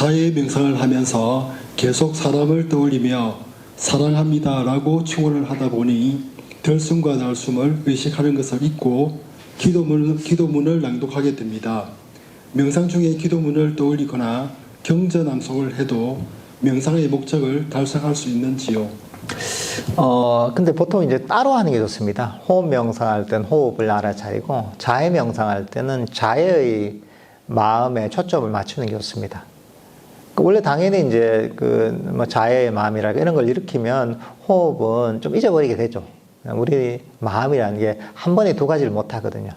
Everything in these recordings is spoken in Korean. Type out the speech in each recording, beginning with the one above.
자해 명상을 하면서 계속 사람을 떠올리며 사랑합니다라고 충고를 하다 보니 들숨과 날숨을 의식하는 것을 잊고 기도문을 낭독하게 됩니다. 명상 중에 기도문을 떠올리거나 경전암송을 해도 명상의 목적을 달성할 수 있는지요? 근데 보통 이제 따로 하는 게 좋습니다. 호흡 명상할 때는 호흡을 알아차리고, 자해 명상할 때는 자해의 마음에 초점을 맞추는 게 좋습니다. 원래 당연히 이제 뭐 자해의 마음이라 이런 걸 일으키면 호흡은 좀 잊어버리게 되죠. 우리 마음이라는 게 한 번에 두 가지를 못 하거든요.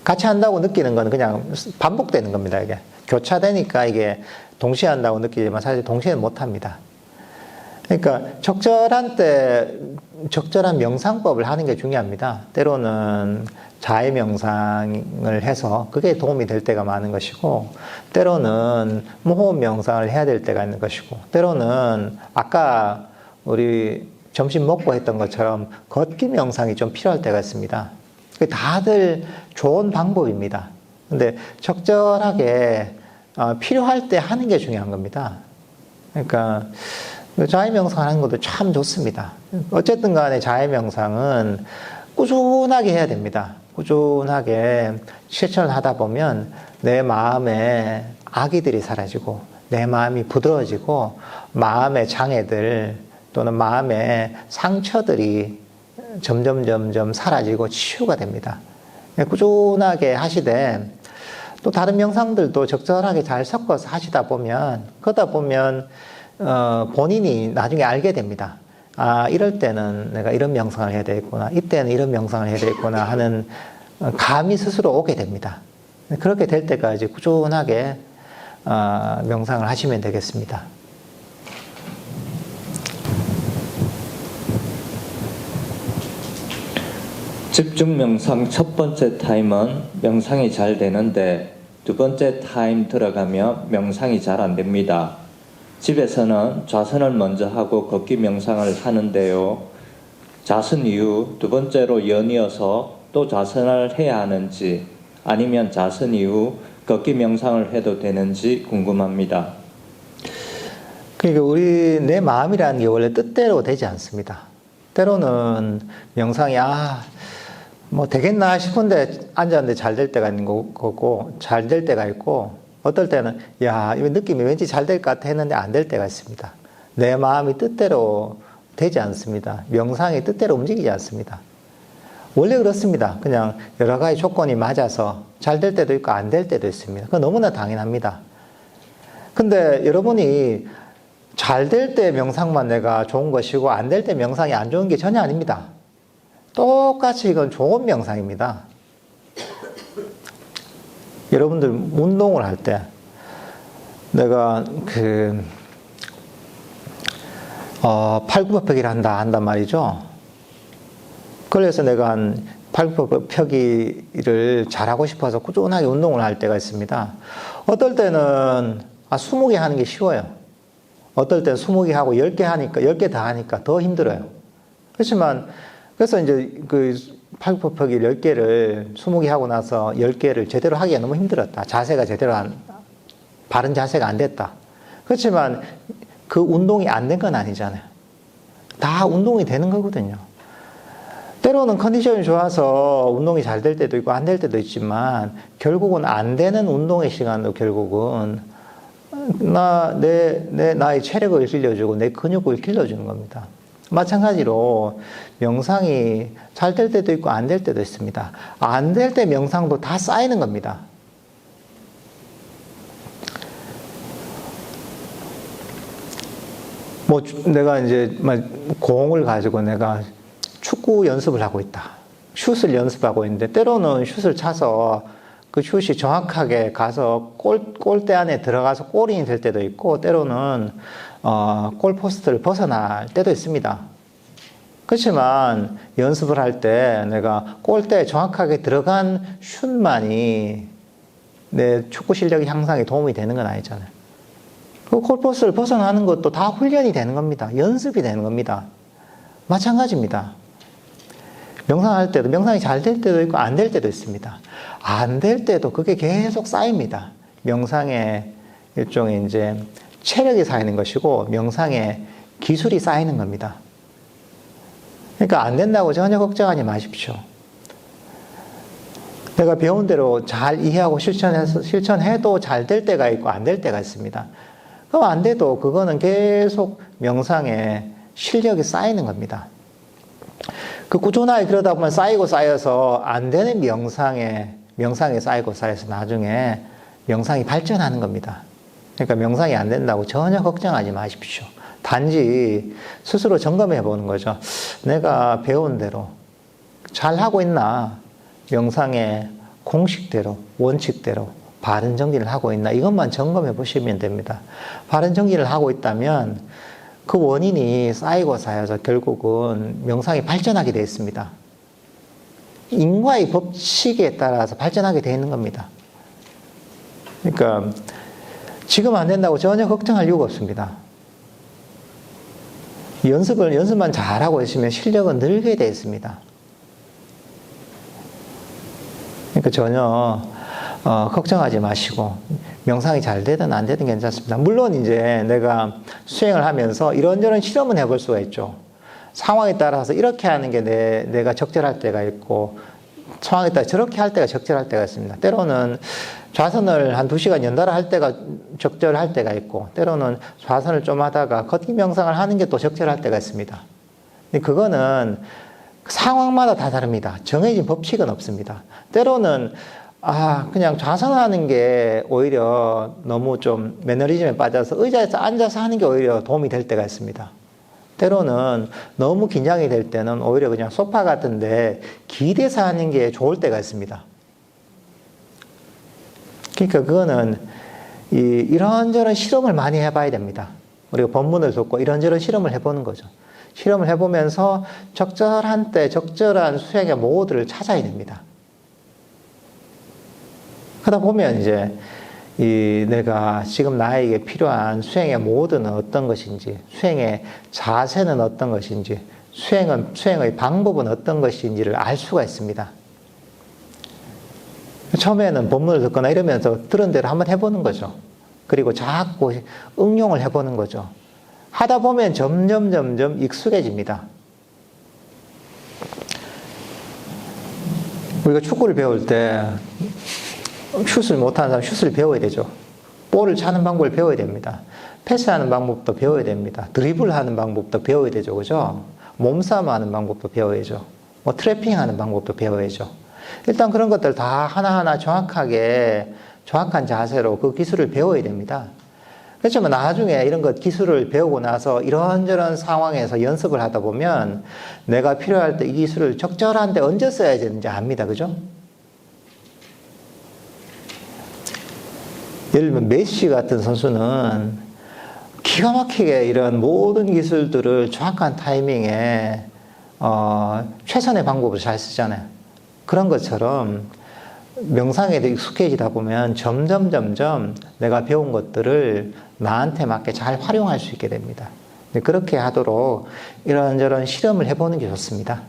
같이 한다고 느끼는 건 그냥 반복되는 겁니다. 이게 교차되니까 이게 동시에 한다고 느끼지만 사실 동시에는 못 합니다. 그러니까 적절한 때 적절한 명상법을 하는 게 중요합니다. 때로는 자해 명상을 해서 그게 도움이 될 때가 많은 것이고, 때로는 호흡 명상을 해야 될 때가 있는 것이고, 때로는 아까 우리 점심 먹고 했던 것처럼 걷기 명상이 좀 필요할 때가 있습니다. 다들 좋은 방법입니다. 근데 적절하게 필요할 때 하는 게 중요한 겁니다. 그러니까 자해 명상하는 것도 참 좋습니다. 어쨌든 간에 자해 명상은 꾸준하게 해야 됩니다. 꾸준하게 실천을 하다 보면 내 마음에 악의들이 사라지고 내 마음이 부드러워지고 마음의 장애들 또는 마음의 상처들이 점점 사라지고 치유가 됩니다. 꾸준하게 하시되 또 다른 명상들도 적절하게 잘 섞어서 하시다 보면 그러다 보면 본인이 나중에 알게 됩니다. 아, 이럴 때는 내가 이런 명상을 해야 되겠구나. 이때는 이런 명상을 해야 되겠구나 하는 감이 스스로 오게 됩니다. 그렇게 될 때까지 꾸준하게 명상을 하시면 되겠습니다. 집중 명상 첫 번째 타임은 명상이 잘 되는데 두 번째 타임 들어가며 명상이 잘 안 됩니다. 집에서는 좌선을 먼저 하고 걷기 명상을 하는데요. 좌선 이후 두 번째로 연이어서 또 좌선을 해야 하는지 아니면 좌선 이후 걷기 명상을 해도 되는지 궁금합니다. 그러니까 내 마음이라는 게 원래 뜻대로 되지 않습니다. 때로는 명상이 뭐 되겠나 싶은데 앉았는데 잘 될 때가 있는 거고 잘 될 때가 있고, 어떨 때는 이 느낌이 왠지 잘 될 것 같아 했는데 안 될 때가 있습니다. 내 마음이 뜻대로 되지 않습니다. 명상이 뜻대로 움직이지 않습니다. 원래 그렇습니다. 그냥 여러 가지 조건이 맞아서 잘 될 때도 있고 안 될 때도 있습니다. 그건 너무나 당연합니다. 근데 여러분이 잘 될 때 명상만 내가 좋은 것이고 안 될 때 명상이 안 좋은 게 전혀 아닙니다. 똑같이 이건 좋은 명상입니다. 여러분들 운동을 할 때 내가 팔굽혀펴기를 한단 말이죠. 그래서 내가 팔굽혀펴기를 잘하고 싶어서 꾸준하게 운동을 할 때가 있습니다. 어떨 때는 20개 하는 게 쉬워요. 어떨 때는 20개 하고 10개 하니까 10개 다 하니까 더 힘들어요. 그렇지만 그래서 이제 팔굽혀펴기 10개를 20개 하고 나서 10개를 제대로 하기가 너무 힘들었다. 자세가 제대로 바른 자세가 안 됐다. 그렇지만 그 운동이 안 된 건 아니잖아요. 다 운동이 되는 거거든요. 때로는 컨디션이 좋아서 운동이 잘 될 때도 있고 안 될 때도 있지만 결국은 안 되는 운동의 시간도 결국은 나의 체력을 길러주고 내 근육을 길러주는 겁니다. 마찬가지로 명상이 잘 될 때도 있고 안 될 때도 있습니다. 안 될 때 명상도 다 쌓이는 겁니다. 뭐 내가 이제 공을 가지고 내가 축구 연습을 하고 있다. 슛을 연습하고 있는데 때로는 슛을 차서 그 슛이 정확하게 가서 골대 안에 들어가서 골인이 될 때도 있고, 때로는 골포스트를 벗어날 때도 있습니다. 그렇지만 연습을 할 때 내가 골대에 정확하게 들어간 슛만이 내 축구 실력 향상에 도움이 되는 건 아니잖아요. 그 골포스트를 벗어나는 것도 다 훈련이 되는 겁니다. 연습이 되는 겁니다. 마찬가지입니다. 명상할 때도 명상이 잘 될 때도 있고 안 될 때도 있습니다. 안 될 때도 그게 계속 쌓입니다. 명상의 일종의 이제 체력이 쌓이는 것이고 명상에 기술이 쌓이는 겁니다. 그러니까 안 된다고 전혀 걱정하지 마십시오. 내가 배운 대로 잘 이해하고 실천해도 잘 될 때가 있고 안 될 때가 있습니다. 그럼 안 돼도 그거는 계속 명상에 실력이 쌓이는 겁니다. 그 꾸준하게 그러다 보면 쌓이고 쌓여서 안 되는 명상에 쌓이고 쌓여서 나중에 명상이 발전하는 겁니다. 그러니까 명상이 안 된다고 전혀 걱정하지 마십시오. 단지 스스로 점검해 보는 거죠. 내가 배운 대로 잘하고 있나? 명상의 공식대로, 원칙대로 바른 정진을 하고 있나? 이것만 점검해 보시면 됩니다. 바른 정진을 하고 있다면 그 원인이 쌓이고 쌓여서 결국은 명상이 발전하게 되어 있습니다. 인과의 법칙에 따라서 발전하게 되어 있는 겁니다. 그러니까 지금 안 된다고 전혀 걱정할 이유가 없습니다. 연습만 잘하고 있으면 실력은 늘게 되어 있습니다. 그러니까 전혀 걱정하지 마시고 명상이 잘 되든 안 되든 괜찮습니다. 물론 이제 내가 수행을 하면서 이런저런 실험은 해볼 수가 있죠. 상황에 따라서 이렇게 하는 게 내가 적절할 때가 있고 상황에 따라 저렇게 할 때가 적절할 때가 있습니다. 때로는 좌선을 한 2시간 연달아 할 때가 적절할 때가 있고 때로는 좌선을 좀 하다가 걷기 명상을 하는 게 또 적절할 때가 있습니다. 그거는 상황마다 다 다릅니다. 정해진 법칙은 없습니다. 때로는 그냥 좌선하는 게 오히려 너무 좀 매너리즘에 빠져서 의자에서 앉아서 하는 게 오히려 도움이 될 때가 있습니다. 때로는 너무 긴장이 될 때는 오히려 그냥 소파 같은데 기대서 하는 게 좋을 때가 있습니다. 그러니까 그거는 이런저런 실험을 많이 해봐야 됩니다. 우리가 본문을 듣고 이런저런 실험을 해보는 거죠. 실험을 해보면서 적절한 때 적절한 수행의 모드를 찾아야 됩니다. 그러다 보면 이제 내가 지금 나에게 필요한 수행의 모드는 어떤 것인지, 수행의 자세는 어떤 것인지, 수행의 방법은 어떤 것인지를 알 수가 있습니다. 처음에는 본문을 듣거나 이러면서 들은 대로 한번 해보는 거죠. 그리고 자꾸 응용을 해보는 거죠. 하다 보면 점점 익숙해집니다. 우리가 축구를 배울 때 슛을 못하는 사람 슛을 배워야 되죠. 볼을 차는 방법을 배워야 됩니다. 패스하는 방법도 배워야 됩니다. 드리블하는 방법도 배워야 되죠. 그죠? 몸싸움 하는 방법도 배워야죠. 트래핑하는 방법도 배워야죠. 일단 그런 것들 다 하나하나 정확한 자세로 그 기술을 배워야 됩니다. 그렇지만 나중에 이런 것 기술을 배우고 나서 이런저런 상황에서 연습을 하다 보면 내가 필요할 때 이 기술을 적절한 데 언제 써야 되는지 압니다. 그죠? 예를 들면 메시 같은 선수는 기가 막히게 이런 모든 기술들을 정확한 타이밍에 최선의 방법을 잘 쓰잖아요. 그런 것처럼 명상에도 익숙해지다 보면 점점 내가 배운 것들을 나한테 맞게 잘 활용할 수 있게 됩니다. 그렇게 하도록 이런저런 실험을 해보는 게 좋습니다.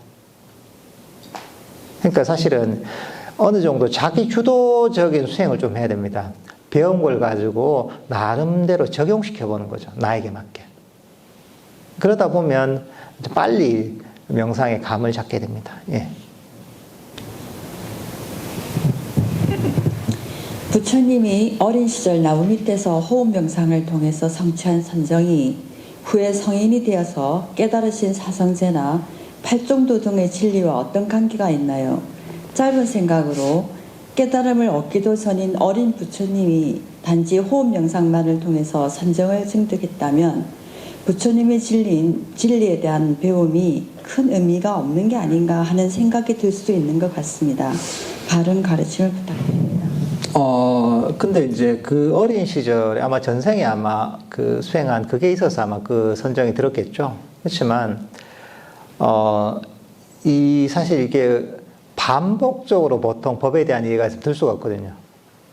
그러니까 사실은 어느 정도 자기 주도적인 수행을 좀 해야 됩니다. 배운 걸 가지고 나름대로 적용시켜보는 거죠. 나에게 맞게. 그러다 보면 빨리 명상의 감을 잡게 됩니다. 예. 부처님이 어린 시절 나무 밑에서 호흡 명상을 통해서 성취한 선정이 후에 성인이 되어서 깨달으신 사성제나 팔종도 등의 진리와 어떤 관계가 있나요? 짧은 생각으로 깨달음을 얻기도 전인 어린 부처님이 단지 호흡 명상만을 통해서 선정을 증득했다면 부처님의 진리에 대한 배움이 큰 의미가 없는 게 아닌가 하는 생각이 들 수 있는 것 같습니다. 바른 가르침을 부탁드립니다. 근데 이제 그 어린 시절에 아마 전생에 아마 그 수행한 그게 있어서 아마 그 선정이 들었겠죠. 그렇지만, 사실 이게 반복적으로 보통 법에 대한 이해가 들 수가 없거든요.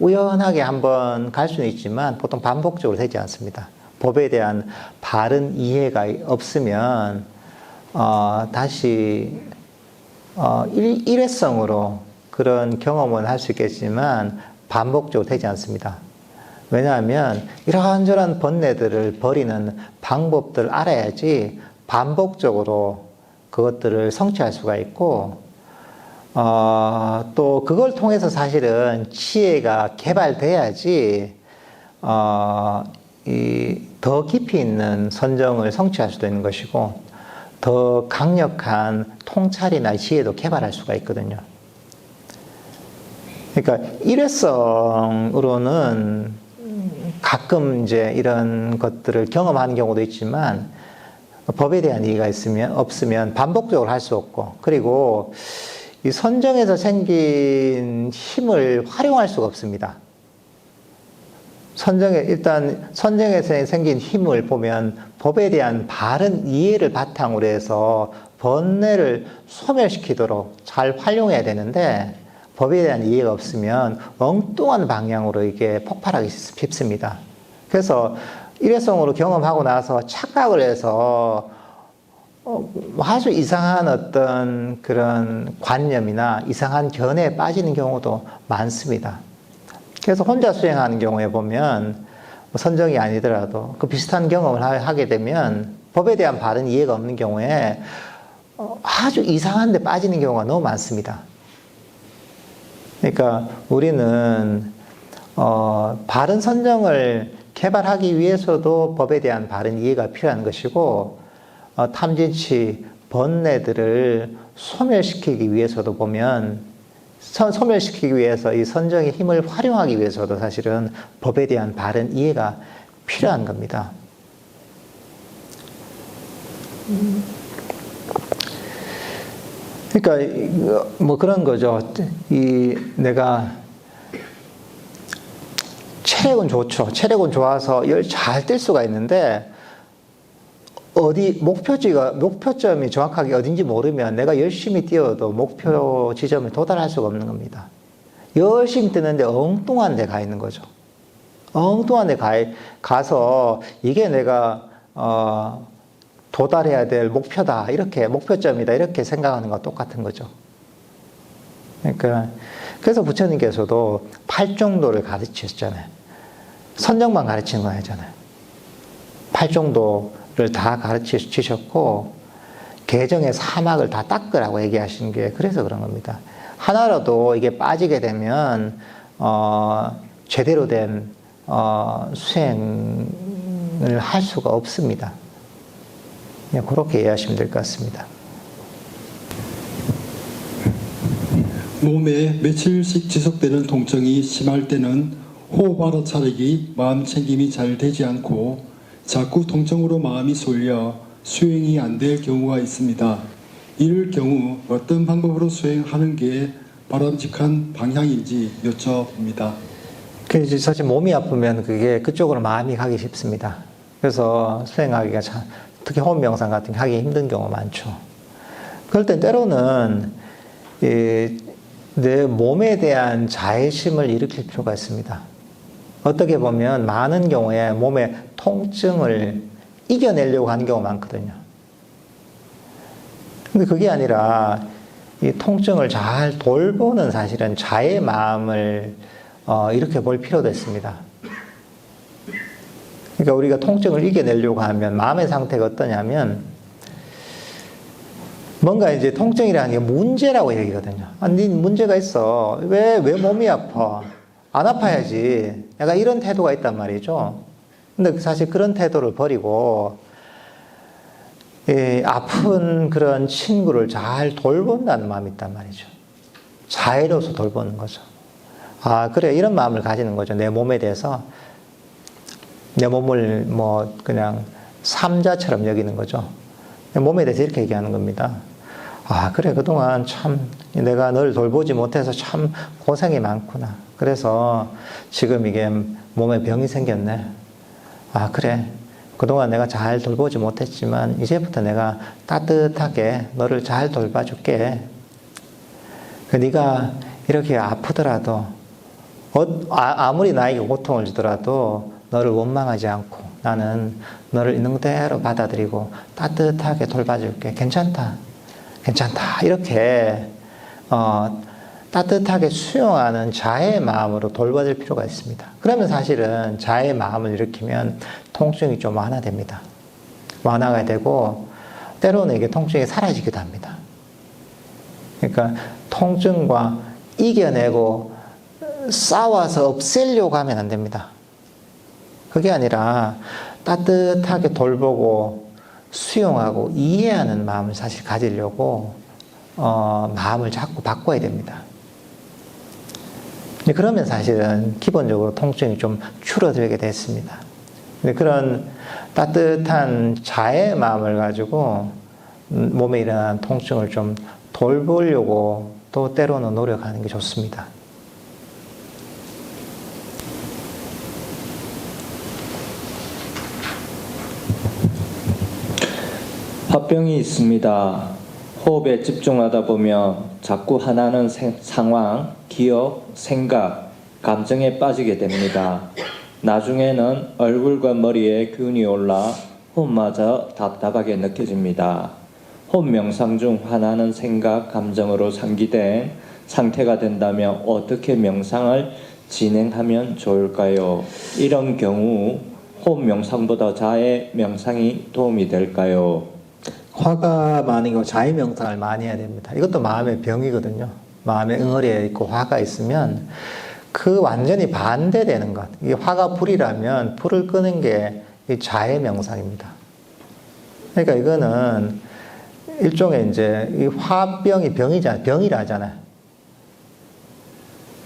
우연하게 한번 갈 수는 있지만 보통 반복적으로 되지 않습니다. 법에 대한 바른 이해가 없으면, 다시, 일회성으로 그런 경험은 할 수 있겠지만 반복적으로 되지 않습니다. 왜냐하면 이런저런 번뇌들을 버리는 방법들을 알아야지 반복적으로 그것들을 성취할 수가 있고, 또 그걸 통해서 사실은 지혜가 개발돼야지 더 깊이 있는 선정을 성취할 수도 있는 것이고, 더 강력한 통찰이나 지혜도 개발할 수가 있거든요. 그러니까 일회성으로는 가끔 이제 이런 것들을 경험하는 경우도 있지만, 법에 대한 이해가 없으면 반복적으로 할 수 없고, 그리고 이 선정에서 생긴 힘을 활용할 수가 없습니다. 일단 선정에서 생긴 힘을 보면 법에 대한 바른 이해를 바탕으로 해서 번뇌를 소멸시키도록 잘 활용해야 되는데, 법에 대한 이해가 없으면 엉뚱한 방향으로 이게 폭발하기 쉽습니다. 그래서 일회성으로 경험하고 나서 착각을 해서 아주 이상한 어떤 그런 관념이나 이상한 견해에 빠지는 경우도 많습니다. 그래서 혼자 수행하는 경우에 보면 선정이 아니더라도 그 비슷한 경험을 하게 되면 법에 대한 바른 이해가 없는 경우에 아주 이상한 데 빠지는 경우가 너무 많습니다. 그러니까 우리는 바른 선정을 개발하기 위해서도 법에 대한 바른 이해가 필요한 것이고, 탐진치, 번뇌들을 소멸시키기 위해서도 보면, 소멸시키기 위해서 이 선정의 힘을 활용하기 위해서도 사실은 법에 대한 바른 이해가 필요한 겁니다. 그러니까 뭐 그런 거죠. 내가 체력은 좋죠. 체력은 좋아서 열 잘 뛸 수가 있는데, 목표점이 정확하게 어딘지 모르면 내가 열심히 뛰어도 목표 지점에 도달할 수가 없는 겁니다. 열심히 뛰는데 엉뚱한 데 가 있는 거죠. 엉뚱한 데 가서 이게 내가 도달해야 될 목표다, 이렇게 목표점이다, 이렇게 생각하는 것과 똑같은 거죠. 그러니까 그래서 부처님께서도 팔정도를 가르치셨잖아요. 선정만 가르치는 건 아니잖아요. 팔정도를 다 가르치셨고, 개정의 사막을 다 닦으라고 얘기하신 게 그래서 그런 겁니다. 하나라도 이게 빠지게 되면 제대로 된 수행을 할 수가 없습니다. 그냥 그렇게 이해하시면 될 것 같습니다. 몸에 며칠씩 지속되는 통증이 심할 때는 호흡 알아차리기, 마음 챙김이 잘 되지 않고 자꾸 통증으로 마음이 쏠려 수행이 안 될 경우가 있습니다. 이럴 경우 어떤 방법으로 수행하는 게 바람직한 방향인지 여쭤봅니다. 그래서 사실 몸이 아프면 그쪽으로 마음이 가기 쉽습니다. 그래서 수행하기가 특히 호흡 명상 같은 게 하기 힘든 경우가 많죠. 그럴 땐 때로는 내 몸에 대한 자애심을 일으킬 필요가 있습니다. 어떻게 보면 많은 경우에 몸의 통증을 이겨내려고 하는 경우가 많거든요. 근데 그게 아니라 이 통증을 잘 돌보는 사실은 자의 마음을 이렇게 볼 필요도 있습니다. 그러니까 우리가 통증을 이겨내려고 하면 마음의 상태가 어떠냐면, 뭔가 이제 통증이라는 게 문제라고 얘기거든요. 네 문제가 있어. 왜 몸이 아파? 안 아파야지. 약간 이런 태도가 있단 말이죠. 근데 사실 그런 태도를 버리고, 아픈 그런 친구를 잘 돌본다는 마음이 있단 말이죠. 자애로서 돌보는 거죠. 아, 그래. 이런 마음을 가지는 거죠. 내 몸에 대해서. 내 몸을 그냥 삼자처럼 여기는 거죠. 내 몸에 대해서 이렇게 얘기하는 겁니다. 아, 그래. 그동안 참 내가 널 돌보지 못해서 참 고생이 많구나. 그래서 지금 이게 몸에 병이 생겼네. 아, 그래. 그동안 내가 잘 돌보지 못했지만 이제부터 내가 따뜻하게 너를 잘 돌봐줄게. 네가 이렇게 아프더라도, 아무리 나에게 고통을 주더라도 너를 원망하지 않고 나는 너를 있는 그대로 받아들이고 따뜻하게 돌봐줄게. 괜찮다. 괜찮다. 이렇게 따뜻하게 수용하는 자의 마음으로 돌봐줄 필요가 있습니다. 그러면 사실은 자의 마음을 일으키면 통증이 좀 완화됩니다. 완화가 되고 때로는 이게 통증이 사라지기도 합니다. 그러니까 통증과 이겨내고 싸워서 없애려고 하면 안 됩니다. 그게 아니라 따뜻하게 돌보고 수용하고 이해하는 마음을 사실 가지려고 마음을 자꾸 바꿔야 됩니다. 그러면 사실은 기본적으로 통증이 좀 줄어들게 됐습니다. 그런 따뜻한 자의 마음을 가지고 몸에 일어나는 통증을 좀 돌보려고 또 때로는 노력하는 게 좋습니다. 화병이 있습니다. 호흡에 집중하다 보면 자꾸 하나는 상황, 기억, 생각, 감정에 빠지게 됩니다. 나중에는 얼굴과 머리에 균이 올라 호흡마저 답답하게 느껴집니다. 호흡 명상 중 하나는 생각, 감정으로 상기된 상태가 된다면 어떻게 명상을 진행하면 좋을까요? 이런 경우 호흡 명상보다 자해 명상이 도움이 될까요? 화가 많은 경우 자의 명상을 많이 해야 됩니다. 이것도 마음의 병이거든요. 마음에 응어리에 있고 화가 있으면 그 완전히 반대되는 것. 이 화가 불이라면 불을 끄는 게 이 자의 명상입니다. 그러니까 이거는 일종의 이제 이 화병이 병이라 하잖아요.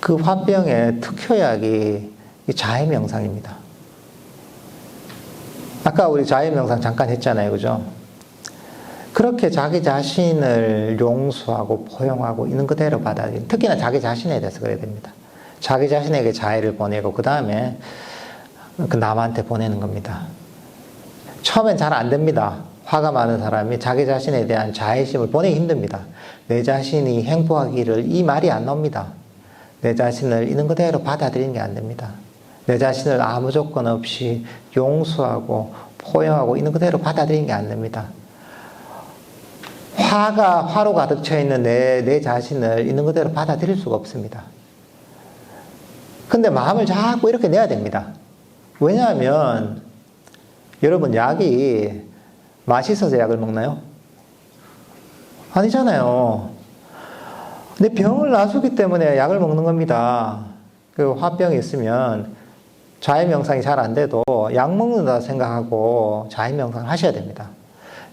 그 화병의 특효약이 이 자의 명상입니다. 아까 우리 자의 명상 잠깐 했잖아요. 그죠? 그렇게 자기 자신을 용서하고 포용하고 있는 그대로 받아들이는, 특히나 자기 자신에 대해서 그래야 됩니다. 자기 자신에게 자애를 보내고 그 다음에 그 남한테 보내는 겁니다. 처음엔 잘 안 됩니다. 화가 많은 사람이 자기 자신에 대한 자애심을 보내기 힘듭니다. 내 자신이 행복하기를 이 말이 안 나옵니다. 내 자신을 있는 그대로 받아들이는 게 안 됩니다. 내 자신을 아무 조건 없이 용서하고 포용하고 있는 그대로 받아들이는 게 안 됩니다. 화로 가득 차 있는 내 자신을 있는 그대로 받아들일 수가 없습니다. 근데 마음을 자꾸 이렇게 내야 됩니다. 왜냐하면 여러분 약이 맛있어서 약을 먹나요? 아니잖아요. 내 병을 놔주기 때문에 약을 먹는 겁니다. 그 화병이 있으면 자해 명상이 잘 안 돼도 약 먹는다 생각하고 자해 명상을 하셔야 됩니다.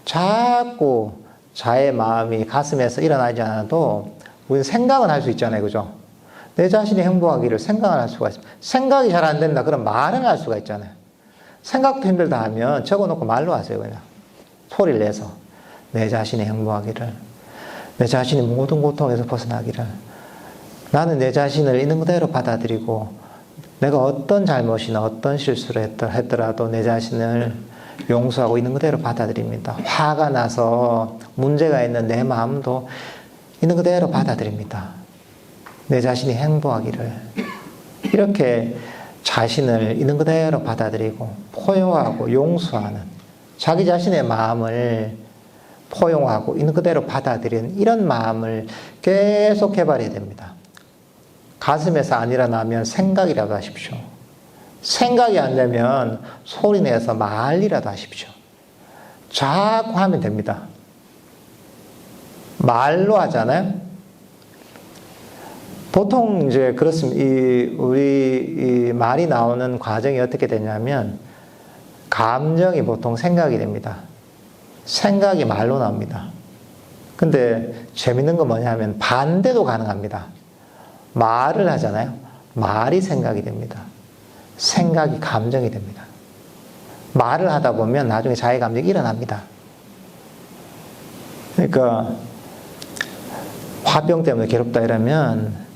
자꾸 자의 마음이 가슴에서 일어나지 않아도 우리는 생각은 할 수 있잖아요. 그죠? 내 자신이 행복하기를 생각을 할 수가 있습니다. 생각이 잘 안 된다. 그럼 말은 할 수가 있잖아요. 생각도 힘들다 하면 적어놓고 말로 하세요. 그냥 소리를 내서 내 자신이 행복하기를, 내 자신이 모든 고통에서 벗어나기를, 나는 내 자신을 있는 그대로 받아들이고 내가 어떤 잘못이나 어떤 실수를 했더라도 내 자신을 용서하고 있는 그대로 받아들입니다. 화가 나서 문제가 있는 내 마음도 있는 그대로 받아들입니다. 내 자신이 행복하기를, 이렇게 자신을 있는 그대로 받아들이고 포용하고 용서하는, 자기 자신의 마음을 포용하고 있는 그대로 받아들이는 이런 마음을 계속 개발해야 됩니다. 가슴에서 안 일어나면 생각이라도 하십시오. 생각이 안 되면 소리내서 말이라도 하십시오. 자꾸 하면 됩니다. 말로 하잖아요. 보통 이제 그렇습니다. 우리 말이 나오는 과정이 어떻게 되냐면 감정이 보통 생각이 됩니다. 생각이 말로 나옵니다. 근데 재밌는 건 뭐냐면 반대도 가능합니다. 말을 하잖아요. 말이 생각이 됩니다. 생각이 감정이 됩니다. 말을 하다 보면 나중에 자기 감정이 일어납니다. 그러니까 화병 때문에 괴롭다 이러면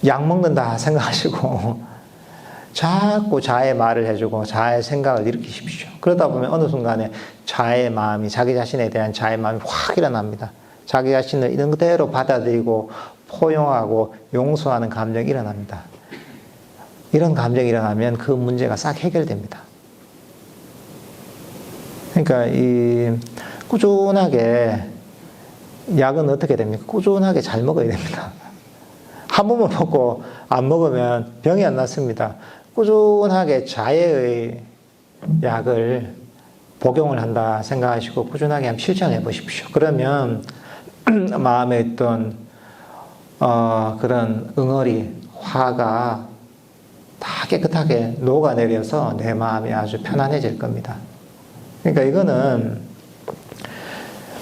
약 먹는다 생각하시고 자꾸 자의 말을 해주고 자의 생각을 일으키십시오. 그러다 보면 어느 순간에 자의 마음이, 자기 자신에 대한 자의 마음이 확 일어납니다. 자기 자신을 있는 그대로 받아들이고 포용하고 용서하는 감정이 일어납니다. 이런 감정이 일어나면 그 문제가 싹 해결됩니다. 그러니까 꾸준하게, 약은 어떻게 됩니까? 꾸준하게 잘 먹어야 됩니다. 한 번만 먹고 안 먹으면 병이 안 낫습니다. 꾸준하게 자해의 약을 복용을 한다 생각하시고 꾸준하게 한번 실천해 보십시오. 그러면 마음에 있던 그런 응어리, 화가 다 깨끗하게 녹아내려서 내 마음이 아주 편안해질 겁니다. 그러니까 이거는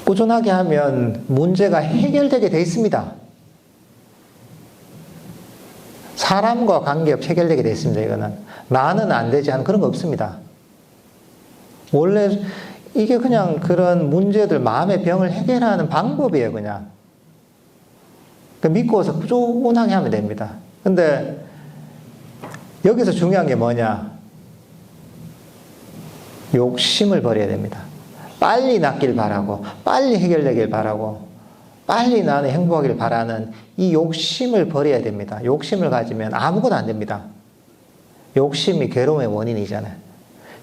꾸준하게 하면 문제가 해결되게 돼 있습니다. 사람과 관계없이 해결되게 돼 있습니다. 이거는 나는 안 되지 하는 그런 거 없습니다. 원래 이게 그냥 그런 문제들, 마음의 병을 해결하는 방법이에요. 그냥 믿고서 꾸준하게 하면 됩니다. 근데 여기서 중요한 게 뭐냐? 욕심을 버려야 됩니다. 빨리 낫길 바라고, 빨리 해결되길 바라고, 빨리 나는 행복하길 바라는 이 욕심을 버려야 됩니다. 욕심을 가지면 아무것도 안 됩니다. 욕심이 괴로움의 원인이잖아요.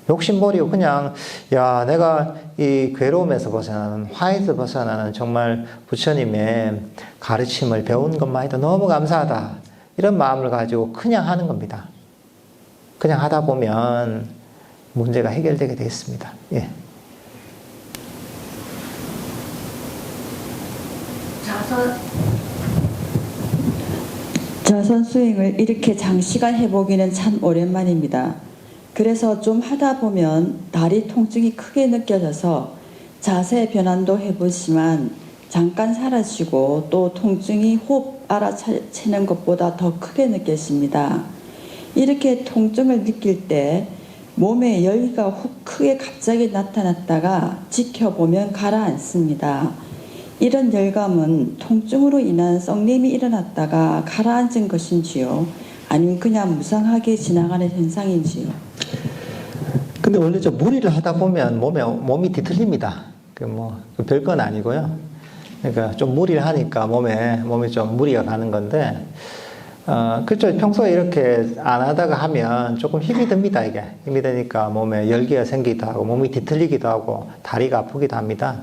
욕심 버리고 그냥 야, 내가 이 괴로움에서 벗어나는, 화에서 벗어나는 정말 부처님의 가르침을 배운 것만 해도 너무 감사하다, 이런 마음을 가지고 그냥 하는 겁니다. 그냥 하다 보면 문제가 해결되게 되어 있습니다. 예. 자선 수행을 이렇게 장시간 해보기는 참 오랜만입니다. 그래서 좀 하다 보면 다리 통증이 크게 느껴져서 자세 변환도 해보지만 잠깐 사라지고 또 통증이 호흡 알아채는 것보다 더 크게 느껴집니다. 이렇게 통증을 느낄 때 몸에 열기가 훅 크게 갑자기 나타났다가 지켜보면 가라앉습니다. 이런 열감은 통증으로 인한 썩림이 일어났다가 가라앉은 것인지요? 아니면 그냥 무상하게 지나가는 현상인지요? 근데 원래 좀 무리를 하다 보면 몸이 뒤틀립니다. 별건 아니고요. 그러니까 좀 무리를 하니까 몸에 좀 무리가 가는 건데, 그렇죠. 평소에 이렇게 안 하다가 하면 조금 힘이 듭니다, 이게. 힘이 드니까 몸에 열기가 생기기도 하고, 몸이 뒤틀리기도 하고, 다리가 아프기도 합니다.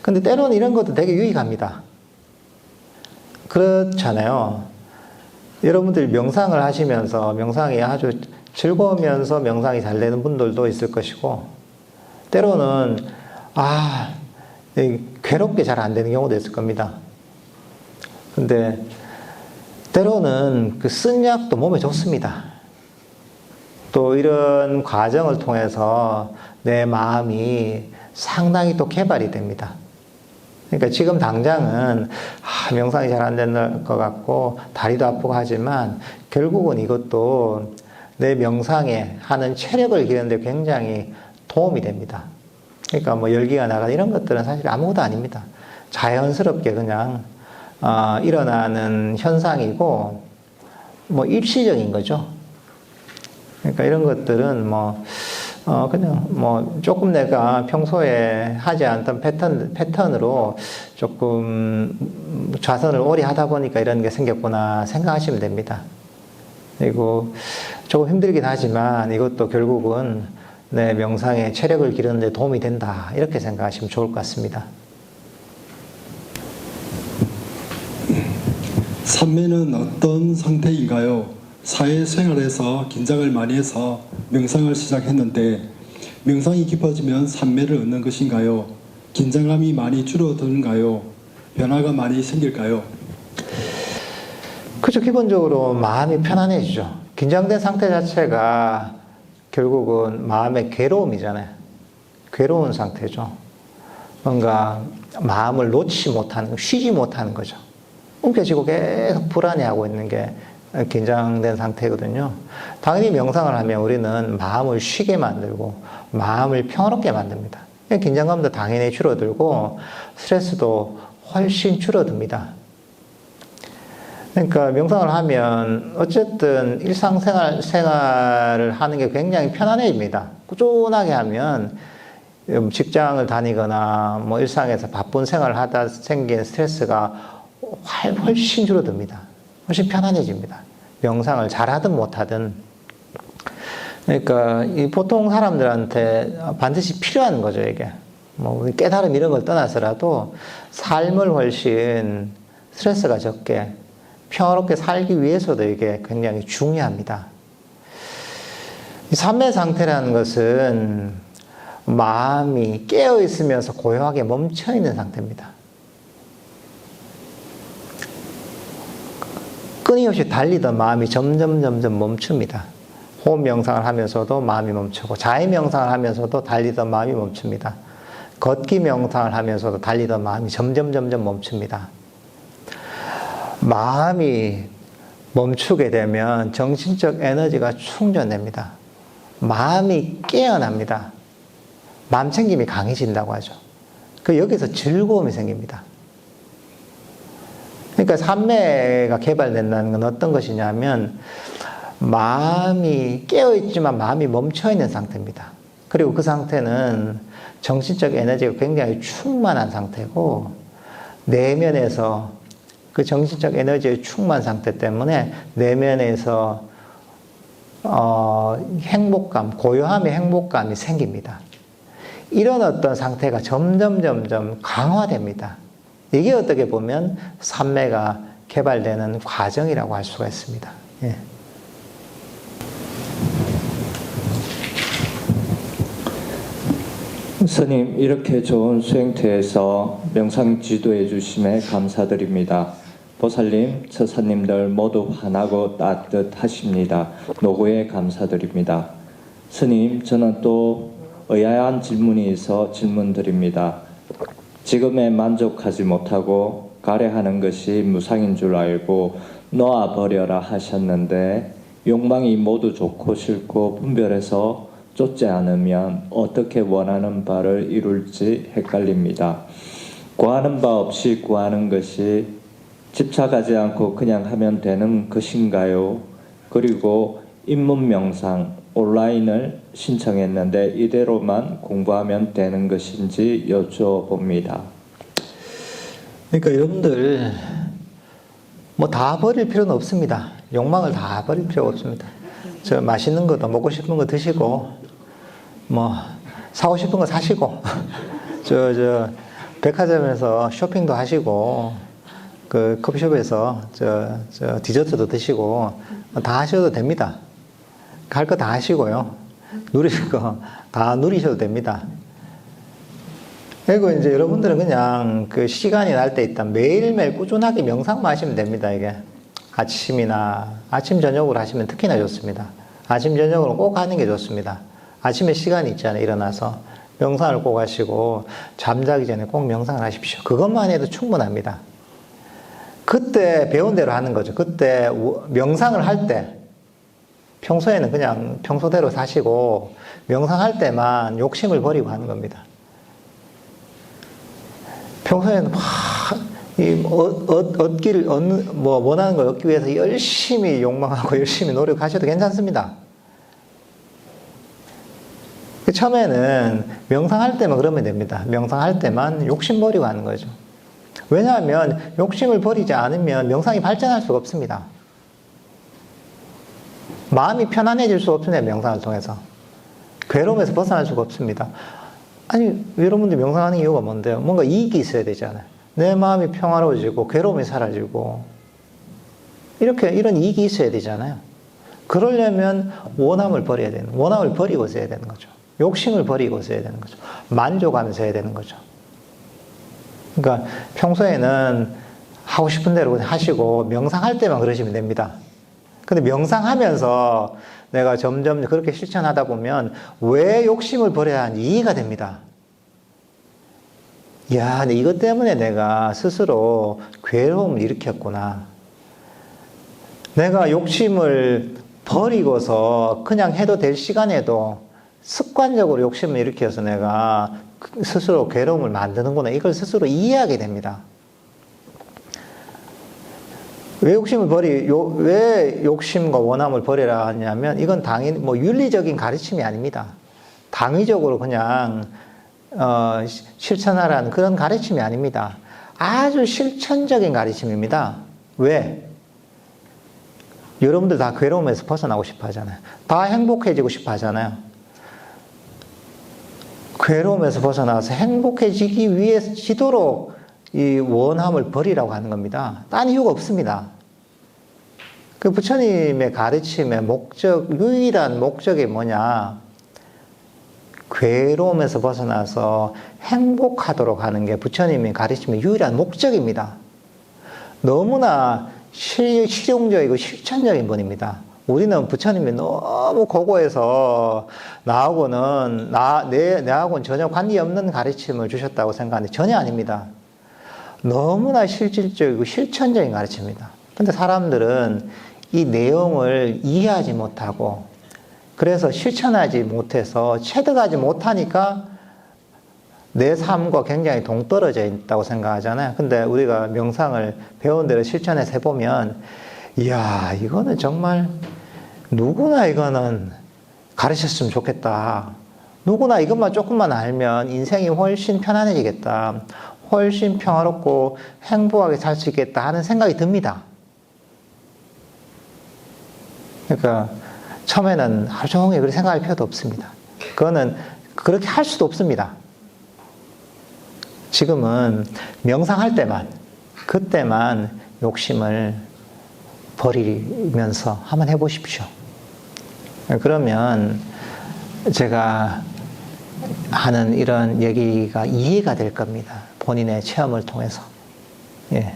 근데 때로는 이런 것도 되게 유익합니다. 그렇잖아요. 여러분들이 명상을 하시면서 명상이 아주 즐거우면서 명상이 잘 되는 분들도 있을 것이고, 때로는, 괴롭게 잘 안 되는 경우도 있을 겁니다. 근데, 때로는 그 쓴 약도 몸에 좋습니다. 또 이런 과정을 통해서 내 마음이 상당히 또 개발이 됩니다. 그러니까 지금 당장은 명상이 잘 안 되는 것 같고 다리도 아프고 하지만 결국은 이것도 내 명상에 하는 체력을 기르는데 굉장히 도움이 됩니다. 그러니까 열기가 나가 이런 것들은 사실 아무것도 아닙니다. 자연스럽게 그냥 일어나는 현상이고 일시적인 거죠. 그러니까 이런 것들은 그냥 조금 내가 평소에 하지 않던 패턴으로 조금 좌선을 오래 하다 보니까 이런 게 생겼구나 생각하시면 됩니다. 그리고 조금 힘들긴 하지만 이것도 결국은 내 명상에 체력을 기르는 데 도움이 된다, 이렇게 생각하시면 좋을 것 같습니다. 삼매는 어떤 상태인가요? 사회생활에서 긴장을 많이 해서 명상을 시작했는데 명상이 깊어지면 삼매를 얻는 것인가요? 긴장감이 많이 줄어드는가요? 변화가 많이 생길까요? 그렇죠. 기본적으로 마음이 편안해지죠. 긴장된 상태 자체가 결국은 마음의 괴로움이잖아요. 괴로운 상태죠. 뭔가 마음을 놓지 못하는, 쉬지 못하는 거죠. 움켜쥐고 계속 불안해하고 있는 게 긴장된 상태거든요. 당연히 명상을 하면 우리는 마음을 쉬게 만들고 마음을 평화롭게 만듭니다. 긴장감도 당연히 줄어들고 스트레스도 훨씬 줄어듭니다. 그러니까 명상을 하면 어쨌든 일상생활을 하는 게 굉장히 편안해집니다. 꾸준하게 하면 직장을 다니거나 일상에서 바쁜 생활을 하다 생긴 스트레스가 훨씬 줄어듭니다. 훨씬 편안해집니다. 명상을 잘하든 못하든. 그러니까 이 보통 사람들한테 반드시 필요한 거죠, 이게. 깨달음 이런 걸 떠나서라도 삶을 훨씬 스트레스가 적게 평화롭게 살기 위해서도 이게 굉장히 중요합니다. 이 삼매 상태라는 것은 마음이 깨어 있으면서 고요하게 멈춰 있는 상태입니다. 끊임없이 달리던 마음이 점점 멈춥니다. 호흡 명상을 하면서도 마음이 멈추고, 자해 명상을 하면서도 달리던 마음이 멈춥니다. 걷기 명상을 하면서도 달리던 마음이 점점 멈춥니다. 마음이 멈추게 되면 정신적 에너지가 충전됩니다. 마음이 깨어납니다. 마음챙김이 강해진다고 하죠. 여기서 즐거움이 생깁니다. 그러니까 삼매가 개발된다는 건 어떤 것이냐면 마음이 깨어있지만 마음이 멈춰있는 상태입니다. 그리고 그 상태는 정신적 에너지가 굉장히 충만한 상태고, 내면에서 그 정신적 에너지의 충만 상태 때문에 내면에서 행복감, 고요함의 행복감이 생깁니다. 이런 어떤 상태가 점점 강화됩니다. 이게 어떻게 보면 삼매가 개발되는 과정이라고 할 수가 있습니다. 예. 스님, 이렇게 좋은 수행태에서 명상 지도해 주심에 감사드립니다. 보살님, 처사님들 모두 환하고 따뜻하십니다. 노고에 감사드립니다. 스님, 저는 또 의아한 질문이 있어 질문드립니다. 지금에 만족하지 못하고 가래하는 것이 무상인 줄 알고 놓아버려라 하셨는데, 욕망이 모두 좋고 싫고 분별해서 쫓지 않으면 어떻게 원하는 바를 이룰지 헷갈립니다. 구하는 바 없이 구하는 것이 집착하지 않고 그냥 하면 되는 것인가요? 그리고 입문 명상 온라인을 신청했는데 이대로만 공부하면 되는 것인지 여쭤봅니다. 그러니까 여러분들 뭐 다 버릴 필요는 없습니다. 욕망을 다 버릴 필요가 없습니다. 저 맛있는 것도 먹고 싶은 거 드시고, 뭐 사고 싶은 거 사시고, 저 백화점에서 쇼핑도 하시고, 그 커피숍에서 저 디저트도 드시고, 다 하셔도 됩니다. 할 거 다 하시고요. 누릴 거 다 누리셔도 됩니다. 그리고 이제 여러분들은 그냥 그 시간이 날 때 있다 매일매일 꾸준하게 명상만 하시면 됩니다. 이게 아침이나 아침 저녁으로 하시면 특히나 좋습니다. 아침 저녁으로 꼭 하는 게 좋습니다. 아침에 시간이 있잖아요. 일어나서 명상을 꼭 하시고 잠자기 전에 꼭 명상을 하십시오. 그것만 해도 충분합니다. 그때 배운 대로 하는 거죠. 그때 명상을 할 때 평소에는 그냥 평소대로 사시고 명상할 때만 욕심을 버리고 하는 겁니다. 평소에는 원하는 걸 얻기 위해서 열심히 욕망하고 열심히 노력하셔도 괜찮습니다. 처음에는 명상할 때만 그러면 됩니다. 명상할 때만 욕심 버리고 하는 거죠. 왜냐하면 욕심을 버리지 않으면 명상이 발전할 수가 없습니다. 마음이 편안해질 수가 없습니다. 명상을 통해서. 괴로움에서 벗어날 수가 없습니다. 아니, 여러분들 명상하는 이유가 뭔데요? 뭔가 이익이 있어야 되잖아요. 내 마음이 평화로워지고 괴로움이 사라지고 이런 이익이 있어야 되잖아요. 그러려면 원함을 버려야 되는, 원함을 버리고 써야 되는 거죠. 욕심을 버리고 써야 되는 거죠. 만족하면서 해야 되는 거죠. 그러니까 평소에는 하고 싶은 대로 하시고 명상할 때만 그러시면 됩니다. 근데 명상하면서 내가 점점 그렇게 실천하다 보면 왜 욕심을 버려야 하는지 이해가 됩니다. 야, 근데 이것 때문에 내가 스스로 괴로움을 일으켰구나. 내가 욕심을 버리고서 그냥 해도 될 시간에도 습관적으로 욕심을 일으켜서 내가 스스로 괴로움을 만드는구나. 이걸 스스로 이해하게 됩니다. 왜 욕심과 원함을 버리라 하냐면 이건 당연히 윤리적인 가르침이 아닙니다. 당위적으로 그냥 실천하라는 그런 가르침이 아닙니다. 아주 실천적인 가르침입니다. 왜? 여러분들 다 괴로움에서 벗어나고 싶어 하잖아요. 다 행복해지고 싶어 하잖아요. 괴로움에서 벗어나서 행복해지기 위해서지도록 이 원함을 버리라고 하는 겁니다. 딴 이유가 없습니다. 그 부처님의 가르침의 목적, 유일한 목적이 뭐냐? 괴로움에서 벗어나서 행복하도록 하는 게 부처님이 가르침의 유일한 목적입니다. 너무나 실용적이고 실천적인 분입니다. 우리는 부처님이 너무 고고해서 나하고는 전혀 관계없는 가르침을 주셨다고 생각하는데 전혀 아닙니다. 너무나 실질적이고 실천적인 가르침입니다. 근데 사람들은 이 내용을 이해하지 못하고 그래서 실천하지 못해서 체득하지 못하니까 내 삶과 굉장히 동떨어져 있다고 생각하잖아요. 근데 우리가 명상을 배운 대로 실천해서 해보면, 이야, 이거는 정말 누구나 이거는 가르쳤으면 좋겠다. 누구나 이것만 조금만 알면 인생이 훨씬 편안해지겠다. 훨씬 평화롭고 행복하게 살 수 있겠다 하는 생각이 듭니다. 그러니까 처음에는 하루 종일 그렇게 생각할 필요도 없습니다. 그거는 그렇게 할 수도 없습니다. 지금은 명상할 때만, 그때만 욕심을 버리면서 한번 해보십시오. 그러면 제가 하는 이런 얘기가 이해가 될 겁니다. 본인의 체험을 통해서. 예.